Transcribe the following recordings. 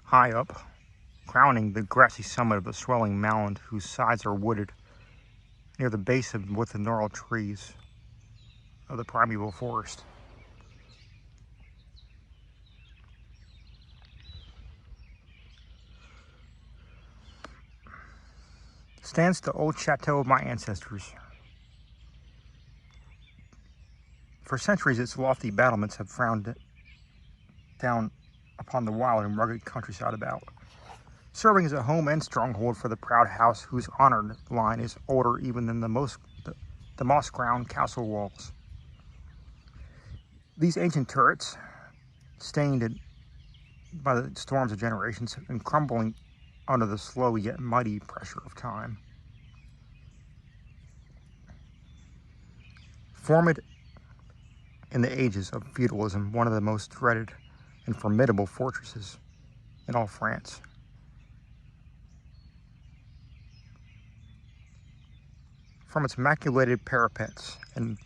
High up, crowning the grassy summit of the swelling mound whose sides are wooded, near the base with the gnarled trees of the primeval forest, stands the old chateau of my ancestors. For centuries, its lofty battlements have frowned down upon the wild and rugged countryside about, serving as a home and stronghold for the proud house whose honored line is older even than the moss-crowned castle walls. These ancient turrets, stained by the storms of generations, have been crumbling under the slow yet mighty pressure of time. Formed in the ages of feudalism, one of the most dreaded and formidable fortresses in all France. From its maculated parapets and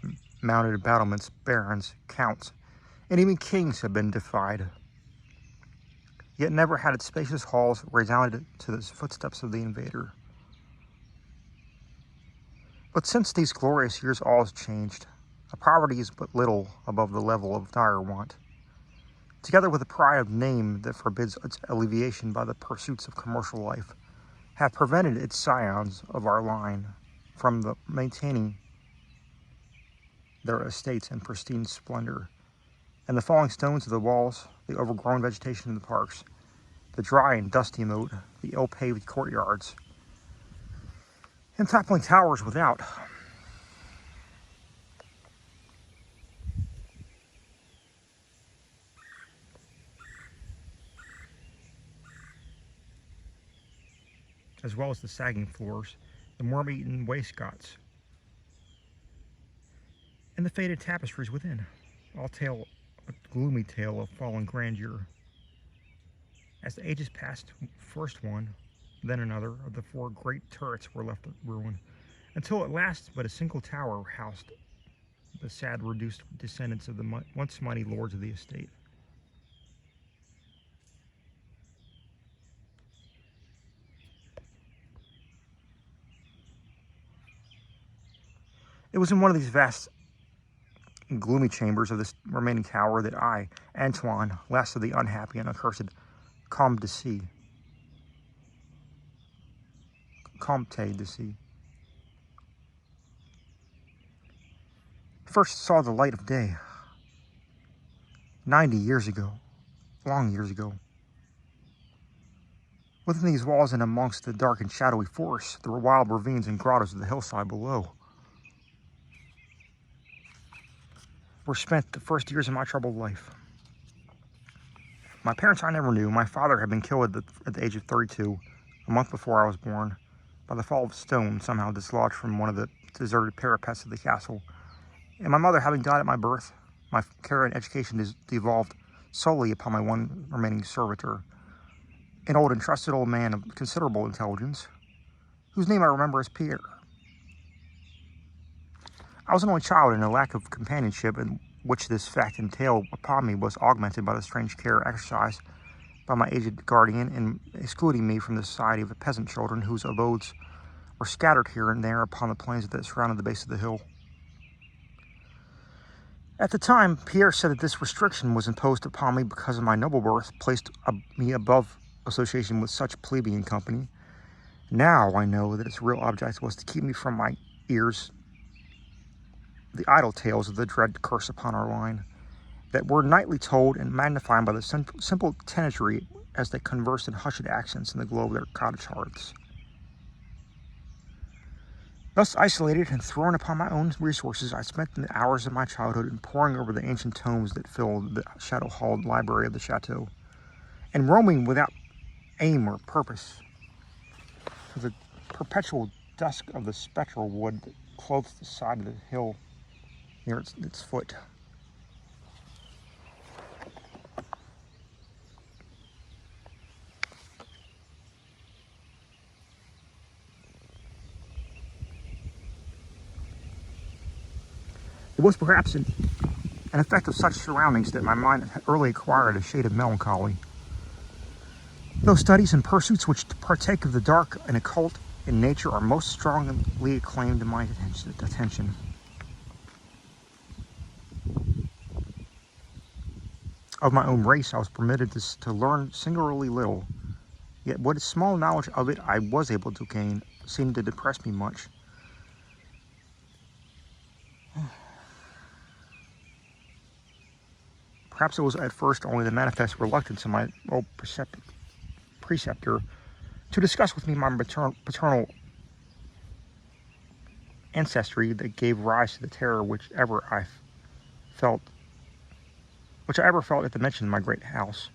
mounted battlements, barons, counts, and even kings have been defied. Yet never had its spacious halls resounded to the footsteps of the invader. But since these glorious years all has changed. A poverty is but little above the level of dire want, together with a pride of name that forbids its alleviation by the pursuits of commercial life, have prevented its scions of our line from maintaining their estates in pristine splendor, and the falling stones of the walls, the overgrown vegetation in the parks, the dry and dusty moat, the ill-paved courtyards, and toppling towers without, as well as the sagging floors, the worm-eaten wainscots, and the faded tapestries within, all tell a gloomy tale of fallen grandeur. As the ages passed, first one, then another of the four great turrets were left ruined, until at last but a single tower housed the sad reduced descendants of the once mighty lords of the estate. It was in one of these vast and gloomy chambers of this remaining tower that I, Antoine, last of the unhappy and accursed Comte de C, first saw the light of day. 90 years ago, long years ago. Within these walls and amongst the dark and shadowy forests, there were wild ravines and grottos of the hillside below, were spent the first years of my troubled life. My parents I never knew. My father had been killed at the age of 32, a month before I was born, by the fall of stone somehow dislodged from one of the deserted parapets of the castle. And my mother, having died at my birth, my care and education devolved solely upon my one remaining servitor, an old and trusted old man of considerable intelligence, whose name I remember as Pierre. I was an only child, and a lack of companionship, in which this fact entailed upon me, was augmented by the strange care exercised by my aged guardian in excluding me from the society of the peasant children whose abodes were scattered here and there upon the plains that surrounded the base of the hill. At the time, Pierre said that this restriction was imposed upon me because of my noble birth, placed me above association with such plebeian company. Now I know that its real object was to keep me from my ears the idle tales of the dread curse upon our line, that were nightly told and magnified by the simple tenantry as they conversed in hushed accents in the glow of their cottage hearths. Thus isolated and thrown upon my own resources, I spent the hours of my childhood in poring over the ancient tomes that filled the shadow-halled library of the chateau, and roaming without aim or purpose through the perpetual dusk of the spectral wood that clothes the side of the hill near its foot. It was perhaps an effect of such surroundings that my mind early acquired a shade of melancholy. Those studies and pursuits which partake of the dark and occult in nature are most strongly acclaimed in my attention. Of my own race, I was permitted to learn singularly little, yet what small knowledge of it I was able to gain seemed to depress me much. Perhaps it was at first only the manifest reluctance of my old preceptor to discuss with me my paternal ancestry that gave rise to the terror which I ever felt at the mention of my great house.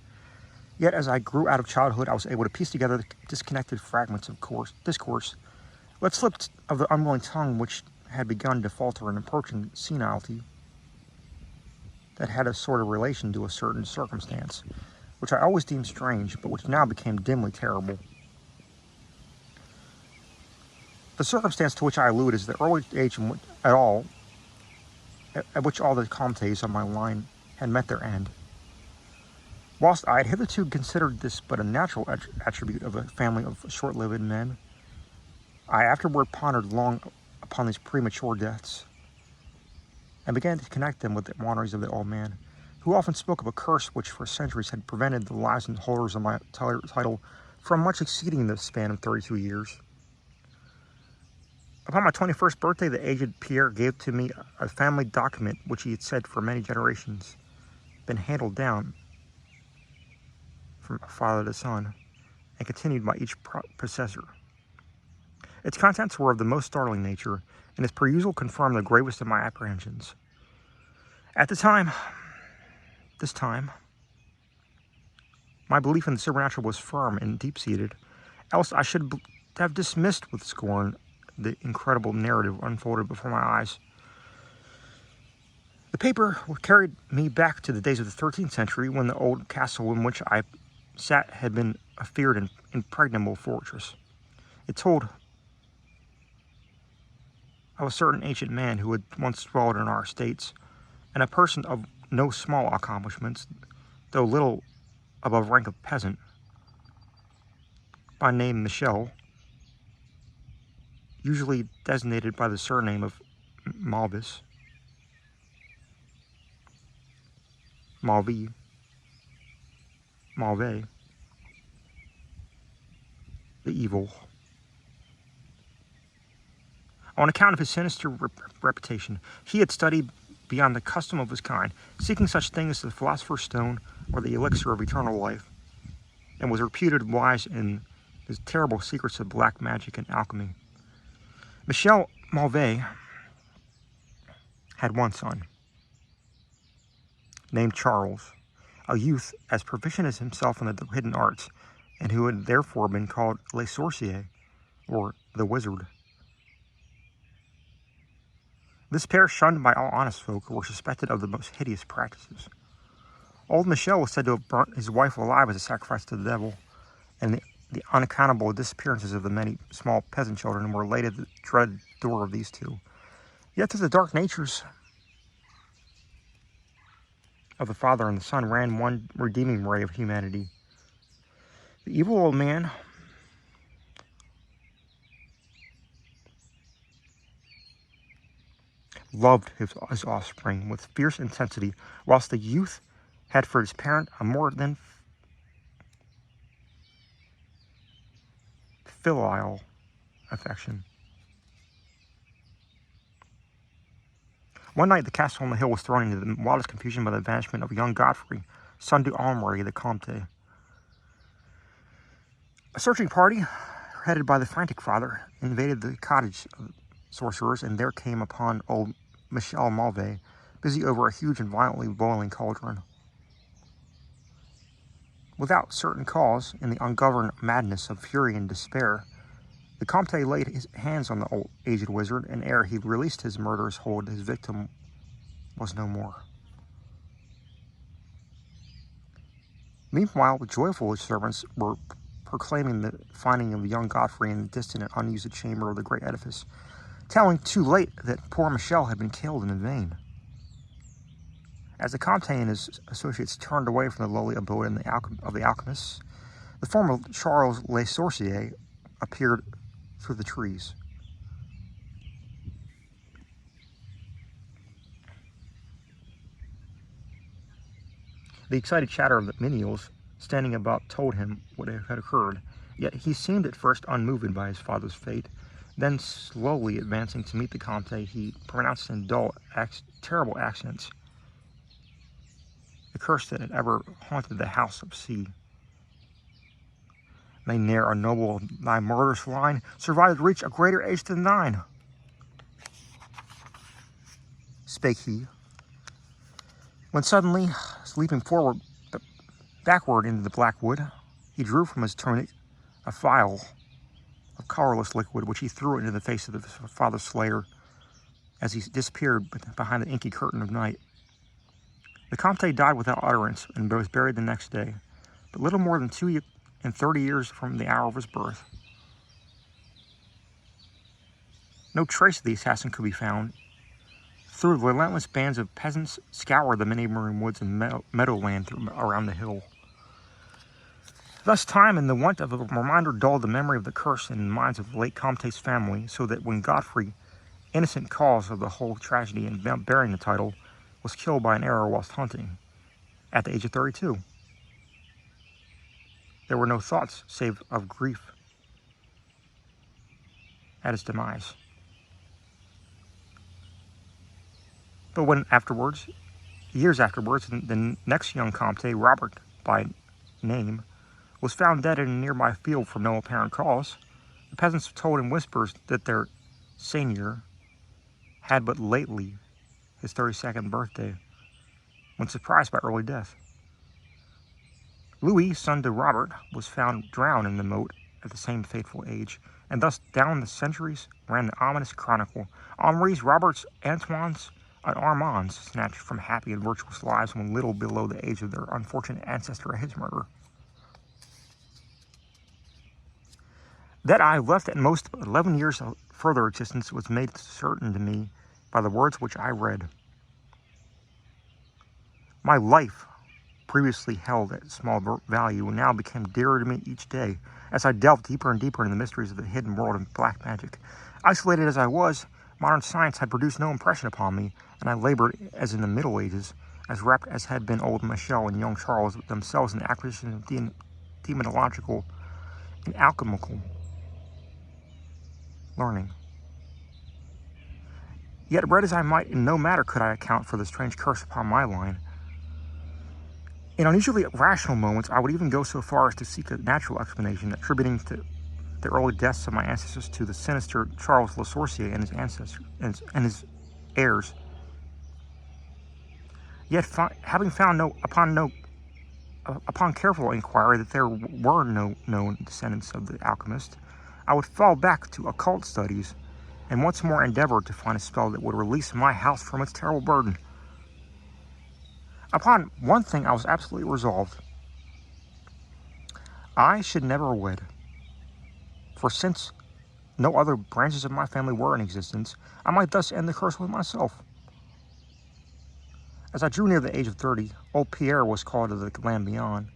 Yet as I grew out of childhood, I was able to piece together the disconnected fragments of discourse, let slip of the unwilling tongue which had begun to falter in approaching senility, that had a sort of relation to a certain circumstance, which I always deemed strange, but which now became dimly terrible. The circumstance to which I allude is the early age at which all the Comtes on my line had met their end. Whilst I had hitherto considered this but a natural attribute of a family of short-lived men, I afterward pondered long upon these premature deaths, and began to connect them with the wanderings of the old man, who often spoke of a curse which for centuries had prevented the lives and holders of my title from much exceeding the span of 32 years. Upon my 21st birthday, the aged Pierre gave to me a family document which he had said for many generations been handed down from father to son, and continued by each possessor. Its contents were of the most startling nature, and its perusal confirmed the gravest of my apprehensions. At this time, my belief in the supernatural was firm and deep-seated, else I should have dismissed with scorn the incredible narrative unfolded before my eyes. The paper carried me back to the days of the 13th century, when the old castle in which I sat had been a feared and impregnable fortress. It told of a certain ancient man who had once dwelled in our estates, and a person of no small accomplishments, though little above rank of peasant, by name Michel, usually designated by the surname of Malvis, Malvé, the evil. On account of his sinister reputation, he had studied beyond the custom of his kind, seeking such things as the philosopher's stone or the elixir of eternal life, and was reputed wise in his terrible secrets of black magic and alchemy. Michel Malvé had one son, named Charles, a youth as proficient as himself in the hidden arts, and who had therefore been called Le Sorcier, or the Wizard. This pair, shunned by all honest folk, were suspected of the most hideous practices. Old Michel was said to have burnt his wife alive as a sacrifice to the devil, and the unaccountable disappearances of the many small peasant children were laid at the dreaded door of these two. Yet to the dark natures of the father and the son ran one redeeming ray of humanity. The evil old man loved his offspring with fierce intensity, whilst the youth had for his parent a more than filial affection. One night the castle on the hill was thrown into the wildest confusion by the vanishment of young Godfrey, son to Henri the Comte. A searching party, headed by the frantic father, invaded the cottage of sorcerers, and there came upon old Michel Malvé, busy over a huge and violently boiling cauldron. Without certain cause, in the ungoverned madness of fury and despair, the Comte laid his hands on the old aged wizard, and ere he released his murderous hold, his victim was no more. Meanwhile, the joyful servants were proclaiming the finding of young Godfrey in the distant and unused chamber of the great edifice, telling too late that poor Michel had been killed in vain. As the Comte and his associates turned away from the lowly abode of the Alchemists, The form of Charles Le Sorcier appeared through the trees. The excited chatter of the menials standing about told him what had occurred, yet he seemed at first unmoved by his father's fate. Then, slowly advancing to meet the Comte, he pronounced in dull, terrible accents the curse that had ever haunted the house of C. May ne'er a noble of thy murderous line survive to reach a greater age than thine, spake he, when suddenly, leaping backward into the black wood, he drew from his tunic a phial of colorless liquid, which he threw into the face of his father's slayer as he disappeared behind the inky curtain of night. The Comte died without utterance and was buried the next day, but little more than 230 years from the hour of his birth. No trace of the assassin could be found. Through relentless bands of peasants scoured the neighboring woods and meadowland around the hill. Thus time and the want of a reminder dulled the memory of the curse in the minds of the late Comte's family, so that when Godfrey, innocent cause of the whole tragedy and bearing the title, was killed by an arrow whilst hunting, at the age of 32, there were no thoughts save of grief at his demise. But when afterwards, years afterwards, the next young Comte, Robert by name, was found dead in a nearby field for no apparent cause, the peasants told in whispers that their seigneur had but lately his 32nd birthday, when surprised by early death. Louis, son to Robert, was found drowned in the moat at the same fateful age, and thus down the centuries ran the ominous chronicle. Henri's, Robert's, Antoine's, and Armand's snatched from happy and virtuous lives when little below the age of their unfortunate ancestor at his murder. That I left at most 11 years of further existence was made certain to me by the words which I read. My life, previously held at small value, now became dearer to me each day as I delved deeper and deeper into the mysteries of the hidden world of black magic. Isolated as I was, modern science had produced no impression upon me, and I labored, as in the Middle Ages, as wrapped as had been old Michel and young Charles themselves in the acquisition of demonological and alchemical learning. Yet, read as I might, in no matter could I account for the strange curse upon my line. In unusually rational moments, I would even go so far as to seek a natural explanation, attributing to the early deaths of my ancestors to the sinister Charles Le Sorcier and his ancestors and his heirs. Yet, having found upon careful inquiry that there were no known descendants of the Alchemist, I would fall back to occult studies and once more endeavor to find a spell that would release my house from its terrible burden. Upon one thing I was absolutely resolved. I should never wed, for since no other branches of my family were in existence, I might thus end the curse with myself. As I drew near the age of 30, old Pierre was called to the land beyond.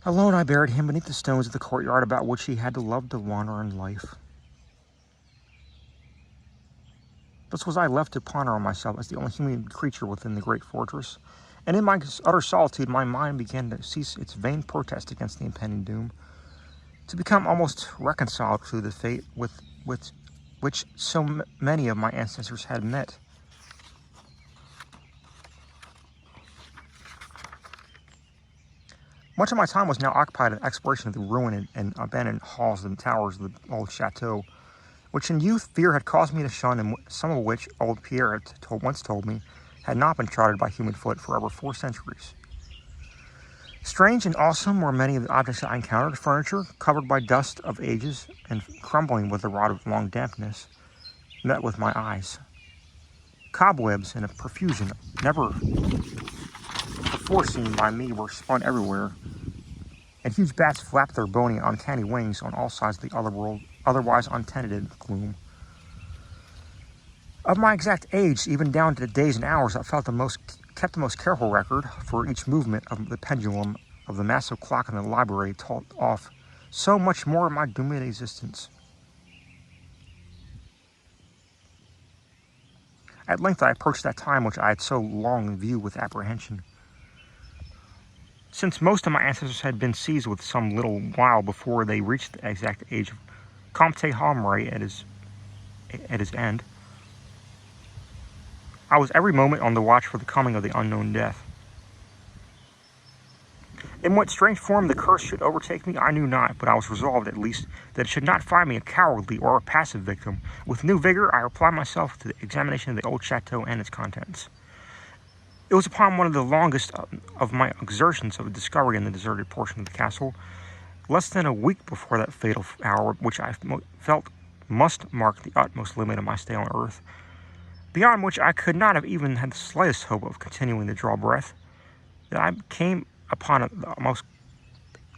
Alone I buried him beneath the stones of the courtyard about which he had loved to wander in life. Thus was I left to ponder on myself as the only human creature within the great fortress, and in my utter solitude my mind began to cease its vain protest against the impending doom, to become almost reconciled to the fate with which so many of my ancestors had met. Much of my time was now occupied in exploration of the ruined and abandoned halls and towers of the old chateau, which in youth fear had caused me to shun, and some of which old Pierre had once told me had not been charted by human foot for over 4 centuries. Strange and awesome were many of the objects I encountered. Furniture, covered by dust of ages and crumbling with the rot of long dampness, met with my eyes. Cobwebs in a profusion never before seen by me were spun everywhere, and huge bats flapped their bony, uncanny wings on all sides of the other world, otherwise untenanted gloom. Of my exact age, even down to the days and hours, I kept the most careful record for each movement of the pendulum of the massive clock in the library told off so much more of my doomed existence. At length I approached that time which I had so long viewed with apprehension. Since most of my ancestors had been seized with some little while before they reached the exact age of Comte Homray at his end, I was every moment on the watch for the coming of the unknown death. In what strange form the curse should overtake me, I knew not, but I was resolved, at least, that it should not find me a cowardly or a passive victim. With new vigor, I applied myself to the examination of the old chateau and its contents. It was upon one of the longest of my exertions of discovery in the deserted portion of the castle, less than a week before that fatal hour which I felt must mark the utmost limit of my stay on earth, beyond which I could not have even had the slightest hope of continuing to draw breath, that I came upon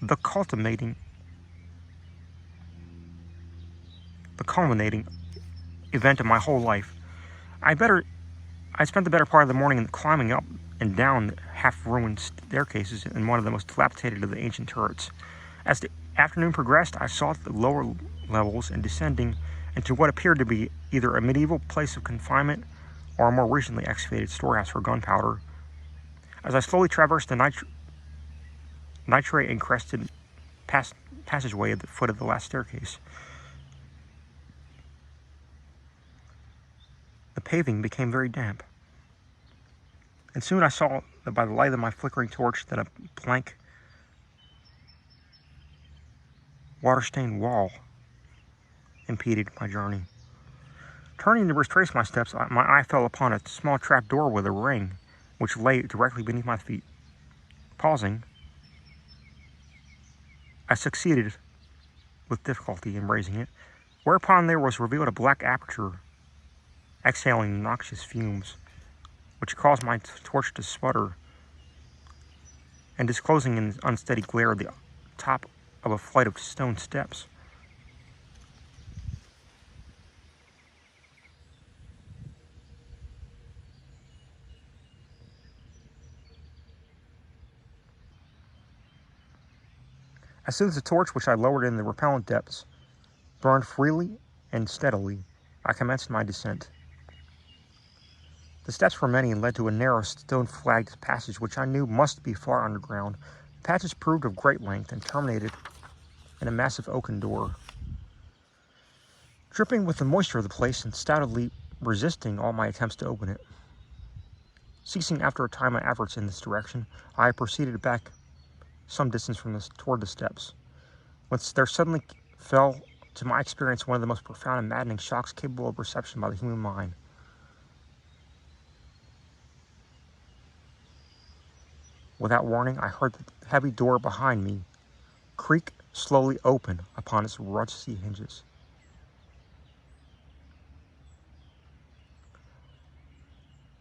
the culminating event of my whole life. I spent the better part of the morning in climbing up and down half-ruined staircases in one of the most dilapidated of the ancient turrets. As the afternoon progressed, I sought the lower levels and descending into what appeared to be either a medieval place of confinement or a more recently excavated storehouse for gunpowder. As I slowly traversed the nitrate-encrusted passageway at the foot of the last staircase, the paving became very damp, and soon I saw that by the light of my flickering torch that a blank, water-stained wall impeded my journey. Turning to retrace my steps, my eye fell upon a small trap door with a ring, which lay directly beneath my feet. Pausing, I succeeded with difficulty in raising it, whereupon there was revealed a black aperture exhaling noxious fumes, which caused my torch to sputter, and disclosing in unsteady glare the top of a flight of stone steps. As soon as the torch, which I lowered in the repellent depths, burned freely and steadily, I commenced my descent. The steps were many and led to a narrow stone-flagged passage which I knew must be far underground. The passage proved of great length and terminated in a massive oaken door. Dripping with the moisture of the place and stoutly resisting all my attempts to open it, ceasing after a time my efforts in this direction, I proceeded back some distance toward the steps, whence there suddenly fell to my experience one of the most profound and maddening shocks capable of reception by the human mind. Without warning, I heard the heavy door behind me creak slowly open upon its rusty hinges.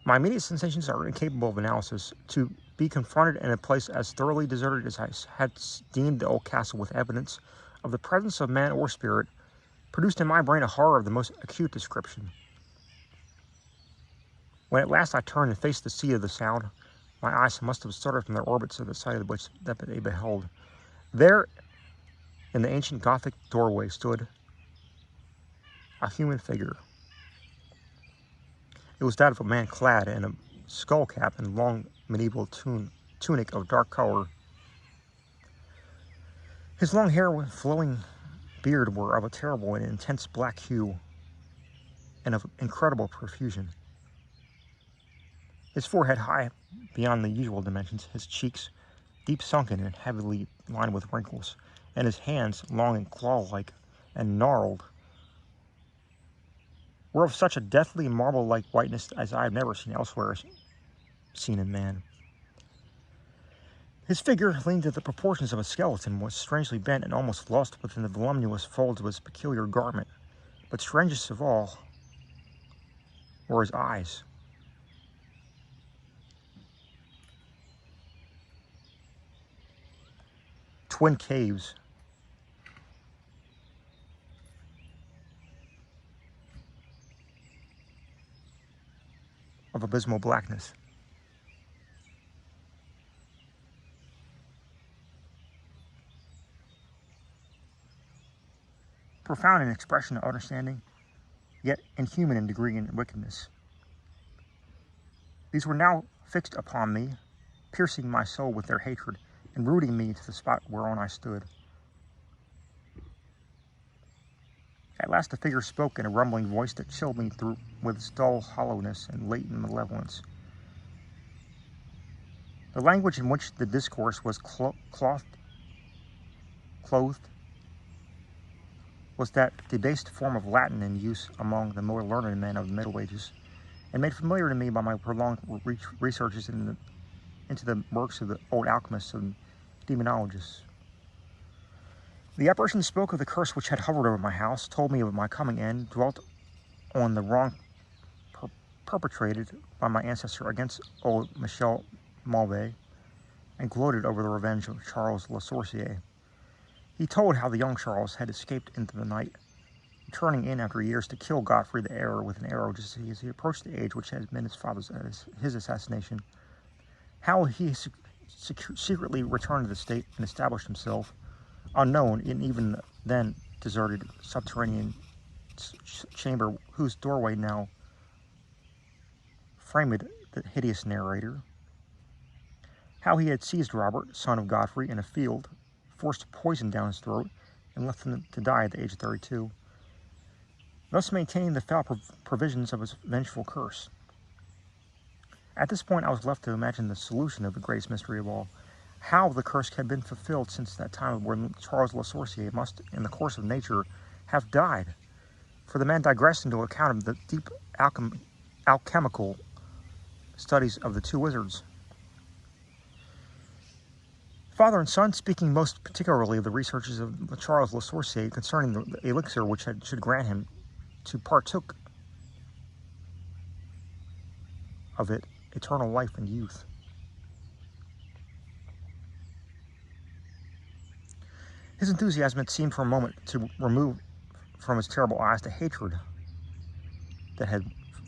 My immediate sensations are incapable of analysis. To be confronted in a place as thoroughly deserted as I had deemed the old castle with evidence of the presence of man or spirit produced in my brain a horror of the most acute description. When at last I turned and faced the seat of the sound, my eyes must have started from their orbits at the sight of which that they beheld. There, in the ancient Gothic doorway, stood a human figure. It was that of a man clad in a skull cap and long medieval tunic of dark color. His long hair and flowing beard were of a terrible and intense black hue and of incredible profusion. His forehead high beyond the usual dimensions, his cheeks deep sunken and heavily lined with wrinkles, and his hands, long and claw-like and gnarled, were of such a deathly marble-like whiteness as I have never seen elsewhere seen in man. His figure, leaned to the proportions of a skeleton, was strangely bent and almost lost within the voluminous folds of his peculiar garment. But strangest of all were his eyes. Twin caves of abysmal blackness. profound in expression of understanding, yet inhuman in degree and wickedness. These were now fixed upon me, piercing my soul with their hatred, and rooting me to the spot whereon I stood. At last the figure spoke in a rumbling voice that chilled me through with its dull hollowness and latent malevolence. The language in which the discourse was clothed was that debased form of Latin in use among the more learned men of the Middle Ages, and made familiar to me by my prolonged researches into the works of the old alchemists and demonologists. The apparition spoke of the curse which had hovered over my house, told me of my coming end, dwelt on the wrong perpetrated by my ancestor against old Michel Mauvais, and gloated over the revenge of Charles Le Sorcier. He told how the young Charles had escaped into the night, returning in after years to kill Godfrey the Heir with an arrow just as he approached the age which had been his assassination. How he secretly returned to the state and established himself, unknown in even then deserted subterranean chamber whose doorway now framed the hideous narrator. How he had seized Robert, son of Godfrey, in a field, forced poison down his throat, and left him to die at the age of 32, thus maintaining the foul provisions of his vengeful curse. At this point I was left to imagine the solution of the greatest mystery of all, how the curse had been fulfilled since that time when Charles Le Sorcier must, in the course of nature, have died. For the man digressed into an account of the deep alchemical studies of the two wizards. Father and son, speaking most particularly of the researches of Charles Le Sorcier concerning the elixir which should grant him to partook of it eternal life and youth. His enthusiasm had seemed for a moment to remove from his terrible eyes the hatred that had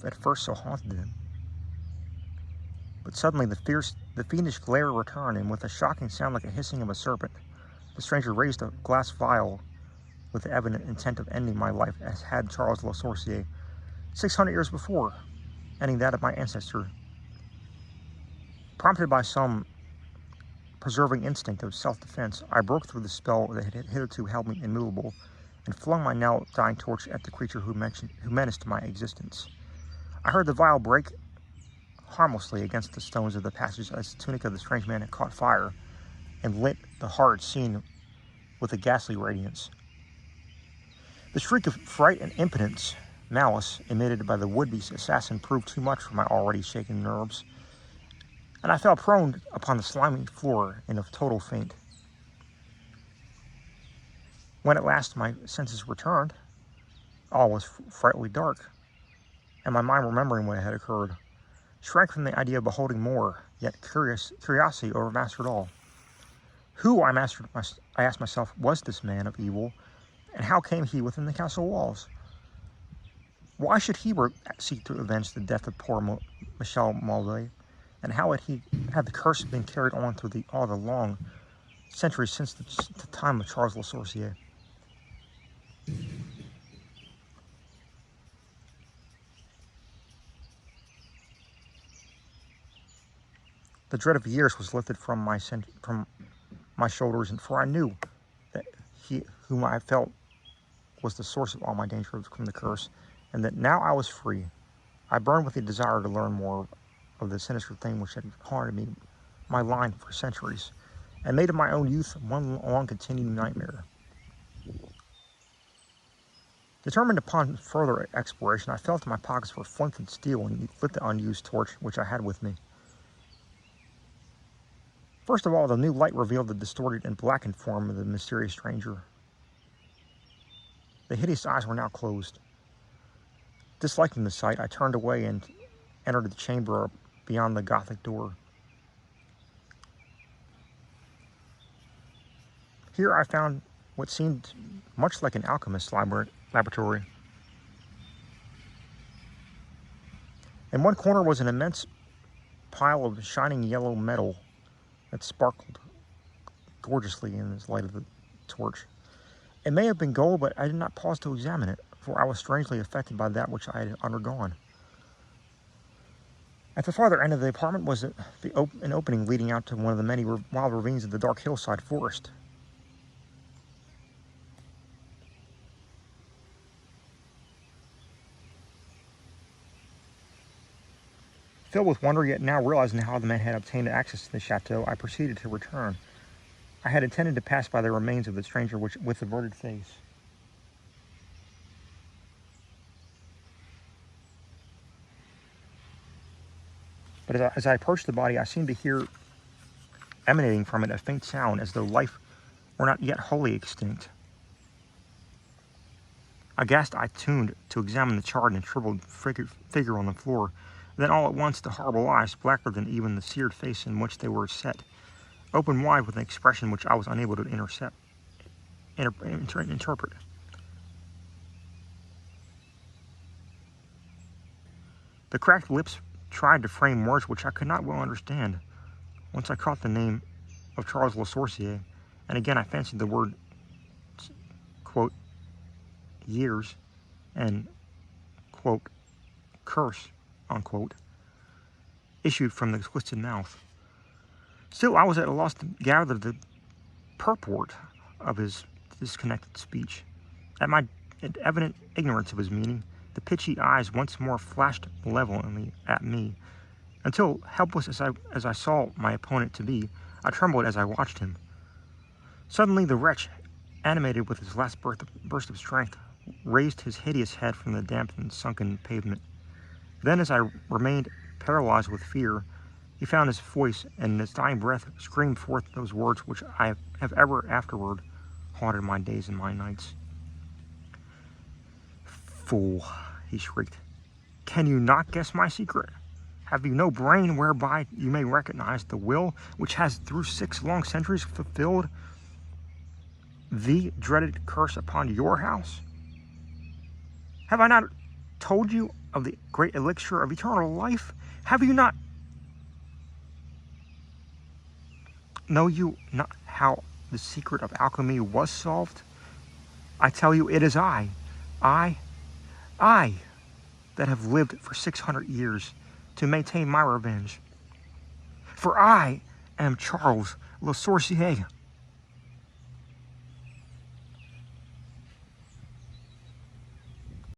at first so haunted him. But suddenly the fiendish glare returned, and with a shocking sound like a hissing of a serpent, the stranger raised a glass vial with the evident intent of ending my life as had Charles Le Sorcier 600 years before, ending that of my ancestor. Prompted by some preserving instinct of self-defense, I broke through the spell that had hitherto held me immovable, and flung my now dying torch at the creature who menaced my existence. I heard the vial break harmlessly against the stones of the passage as the tunic of the strange man had caught fire, and lit the horrid scene with a ghastly radiance. The shriek of fright and impotence, malice, emitted by the would-be assassin proved too much for my already shaken nerves, and I fell prone upon the slimy floor in a total faint. When at last my senses returned, all was frightfully dark, and my mind, remembering what had occurred, shrank from the idea of beholding more, yet curiosity overmastered all. Who, I asked myself, was this man of evil, and how came he within the castle walls? Why should he seek to avenge the death of poor Michel Mauvais, and how had the curse been carried on through all the long centuries since the time of Charles Le Sorcier? The dread of years was lifted from my shoulders, and for I knew that he whom I felt was the source of all my danger from the curse, and that now I was free. I burned with the desire to learn more of the sinister thing which had haunted me, my line, for centuries, and made of my own youth one long continuing nightmare. Determined upon further exploration, I felt in my pockets for flint and steel and lit the unused torch which I had with me. First of all, the new light revealed the distorted and blackened form of the mysterious stranger. The hideous eyes were now closed. Disliking the sight, I turned away and entered the chamber beyond the Gothic door. Here I found what seemed much like an alchemist's laboratory. In one corner was an immense pile of shining yellow metal that sparkled gorgeously in the light of the torch. It may have been gold, but I did not pause to examine it, for I was strangely affected by that which I had undergone. At the farther end of the apartment was an opening leading out to one of the many wild ravines of the dark hillside forest. Filled with wonder, yet now realizing how the man had obtained access to the chateau, I proceeded to return. I had intended to pass by the remains of the stranger with averted face. But as I approached the body, I seemed to hear emanating from it a faint sound, as though life were not yet wholly extinct. Aghast, I tuned to examine the charred and shriveled figure on the floor. Then all at once the horrible eyes, blacker than even the seared face in which they were set, opened wide with an expression which I was unable to interpret. The cracked lips tried to frame words which I could not well understand. Once I caught the name of Charles Le Sorcier, and again I fancied the word, quote, years, and, quote, curse, unquote, issued from the twisted mouth. Still, I was at a loss to gather the purport of his disconnected speech. At my evident ignorance of his meaning, the pitchy eyes once more flashed malevolently at me, until, helpless as I saw my opponent to be, I trembled as I watched him. Suddenly the wretch, animated with his last burst of strength, raised his hideous head from the damp and sunken pavement. Then, as I remained paralyzed with fear, he found his voice, and in his dying breath screamed forth those words which I have ever afterward haunted my days and my nights. "Fool," he shrieked, "can you not guess my secret? Have you no brain whereby you may recognize the will which has through 6 long centuries fulfilled the dreaded curse upon your house? Have I not told you of the great elixir of eternal life? Have you not? Know you not how the secret of alchemy was solved? I tell you, it is I, that have lived for 600 years to maintain my revenge. For I am Charles Le Sorcier,